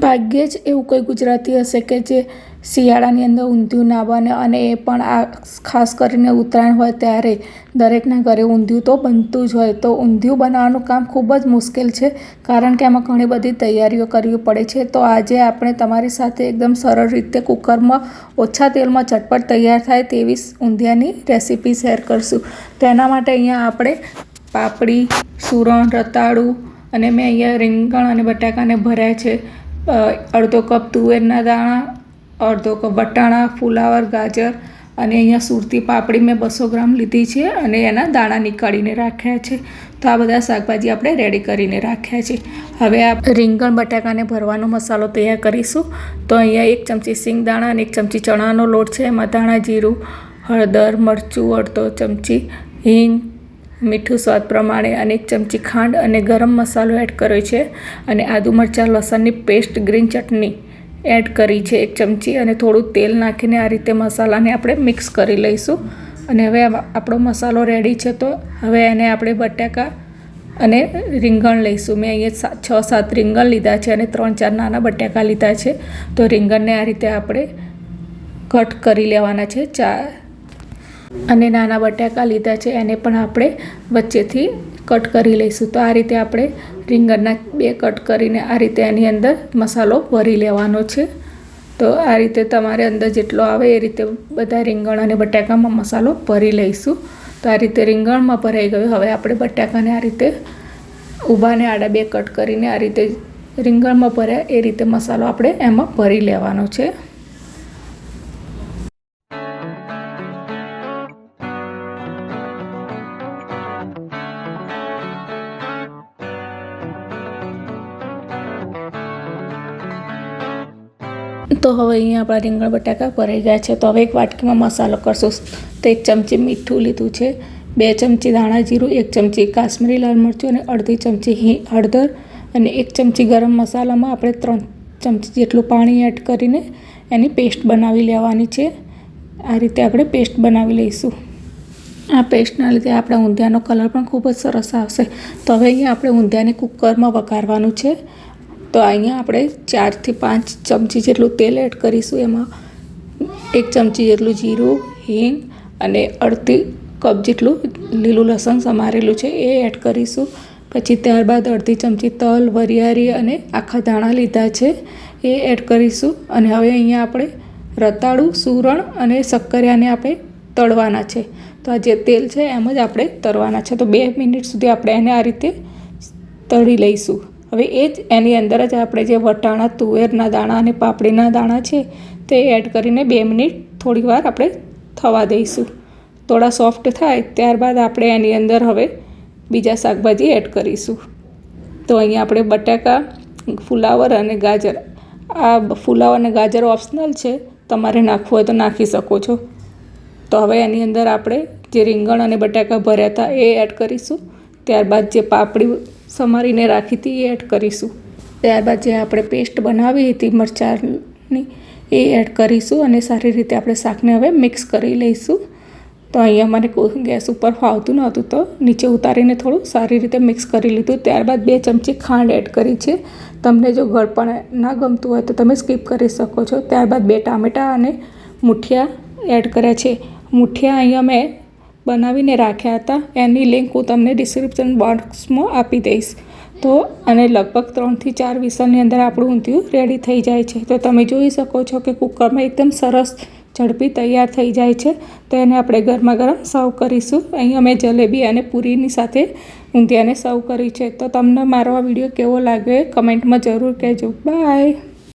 ભાગ્યે જ એવું કોઈ ગુજરાતી હશે કે જે શિયાળાની અંદર ઊંધિયું ના બને, અને એ પણ આ ખાસ કરીને ઉત્તરાયણ હોય ત્યારે દરેકના ઘરે ઊંધિયું તો બનતું જ હોય. તો ઊંધિયું બનાવવાનું કામ ખૂબ જ મુશ્કેલ છે, કારણ કે એમાં ઘણી બધી તૈયારીઓ કરવી પડે છે. તો આજે આપણે તમારી સાથે એકદમ સરળ રીતે કુકરમાં ઓછા તેલમાં ઝટપટ તૈયાર થાય તેવી ઊંધિયાની રેસીપી શેર કરશું. તેના માટે અહીંયા આપણે પાપડી, સૂરણ, રતાળું અને મેં અહીંયા રીંગણ અને બટાકાને ભર્યા છે. અડધો કપ તુવેરના દાણા, અડધો કપ વટાણા, ફુલાવર, ગાજર અને અહીંયા સુરતી પાપડી મેં 200 ગ્રામ લીધી છે અને એના દાણા નીકાળીને રાખ્યા છે. તો આ બધા શાકભાજી આપણે રેડી કરીને રાખ્યા છે. હવે આ રીંગણ બટાકાને ભરવાનો મસાલો તૈયાર કરીશું. તો અહીંયા 1 ચમચી સિંગદાણા અને 1 ચમચી ચણાનો લોટ છે. એમાં ધાણા જીરું, હળદર, મરચું, અડધો ચમચી હિંગ, મીઠું સ્વાદ પ્રમાણે અને 1 ચમચી ખાંડ અને ગરમ મસાલો એડ કર્યો છે. અને આદુ મરચાં લસણની પેસ્ટ, ગ્રીન ચટણી એડ કરી છે 1 ચમચી, અને થોડું તેલ નાખીને આ રીતે મસાલાને આપણે મિક્સ કરી લઈશું. અને હવે આપણો મસાલો રેડી છે. તો હવે એને આપણે બટાકા અને રીંગણ લઈશું. મેં અહીંયા 6-7 રીંગણ લીધા છે અને 3-4 નાના બટાકા લીધા છે. તો રીંગણને આ રીતે આપણે કટ કરી લેવાના છે. અને નાના બટાકા લીધા છે એને પણ આપણે વચ્ચેથી કટ કરી લઈશું. તો આ રીતે આપણે રીંગણના 2 કટ કરીને આ રીતે એની અંદર મસાલો ભરી લેવાનો છે. તો આ રીતે તમારે અંદર જેટલો આવે એ રીતે બધા રીંગણ અને બટાકામાં મસાલો ભરી લઈશું. તો આ રીતે રીંગણમાં ભરાઈ ગયું. હવે આપણે બટાકાને આ રીતે ઊભા ને આડા 2 કટ કરીને આ રીતે રીંગણમાં ભર્યા એ રીતે મસાલો આપણે એમાં ભરી લેવાનો છે. તો હવે અહીંયા આપણા રીંગણ બટાકા ભરાઈ ગયા છે. તો હવે એક વાટકીમાં મસાલો કરશું. તો 1 ચમચી મીઠું લીધું છે, 2 ચમચી ધાણા જીરું, 1 ચમચી કાશ્મીરી લાલ મરચું અને અડધી ચમચી હળદર અને 1 ચમચી ગરમ મસાલામાં આપણે 3 ચમચી જેટલું પાણી એડ કરીને એની પેસ્ટ બનાવી લેવાની છે. આ રીતે આપણે પેસ્ટ બનાવી લઈશું. આ પેસ્ટના લીધે આપણા ઊંધિયાનો કલર પણ ખૂબ જ સરસ આવશે. તો હવે અહીંયા આપણે ઊંધિયાને કુકરમાં વઘારવાનું છે. તો અહીંયા આપણે 4 થી 5 ચમચી જેટલું તેલ એડ કરીશું. એમાં 1 ચમચી જેટલું જીરું, હિંગ અને અડધી કપ જેટલું લીલું લસણ સમારેલું છે એ એડ કરીશું. પછી ત્યારબાદ અડધી ચમચી તલ, વરિયાળી અને આખા ધાણા લીધા છે એ એડ કરીશું. અને હવે અહીંયા આપણે રતાળું, સૂરણ અને શક્કરિયાને આપણે તળવાના છે. તો આ જે તેલ છે એમ જ આપણે તળવાના છે. તો 2 મિનિટ સુધી આપણે એને આ રીતે તળી લઈશું. હવે એ જ એની અંદર જ આપણે જે વટાણા, તુવેરના દાણા અને પાપડીના દાણા છે તે એડ કરીને 2 મિનિટ થોડી વાર આપણે થવા દઈશું. થોડા સોફ્ટ થાય ત્યારબાદ આપણે એની અંદર હવે બીજા શાકભાજી એડ કરીશું. તો અહીંયા આપણે બટાકા, ફુલાવર અને ગાજર, આ ફુલાવર અને ગાજર ઓપ્શનલ છે, તમારે નાખવું હોય તો નાખી શકો છો. તો હવે એની અંદર આપણે જે રીંગણ અને બટાકા ભર્યા હતા એ એડ કરીશું. ત્યારબાદ જે પાપડી સમારીને રાખી હતી એ એડ કરીશું. ત્યારબાદ જે આપણે પેસ્ટ બનાવી હતી મરચાંની એ એડ કરીશું અને સારી રીતે આપણે શાકને હવે મિક્સ કરી લઈશું. તો અહીંયા મને ગેસ ઉપર ફાવતું નહોતું તો નીચે ઉતારીને થોડું સારી રીતે મિક્સ કરી લીધું. ત્યારબાદ 2 ચમચી ખાંડ એડ કરી છે. તમને જો ગળપણ ના ગમતું હોય તો તમે સ્કીપ કરી શકો છો. ત્યારબાદ 2 ટામેટાં અને મૂઠિયા એડ કર્યા છે. મૂઠિયા અહીંયા મેં બનાવીને રાખ્યા હતા, એની લિંક હું તમને ડિસ્ક્રિપ્શન બોક્સમાં આપી દઈશ. તો અને લગભગ 3 થી 4 વિસલની અંદર આપણું ઊંધિયું રેડી થઈ જાય છે. તો તમે જોઈ શકો છો કે કુકરમાં એકદમ સરસ ઝડપી તૈયાર થઈ જાય છે. તો એને આપણે ગરમા ગરમ સર્વ કરીશું. અહીંયા મેં જલેબી અને પૂરીની સાથે ઊંધિયાને સર્વ કરી છે. તો તમને મારો આ વિડીયો કેવો લાગ્યો એ કમેન્ટમાં જરૂર કહેજો. બાય.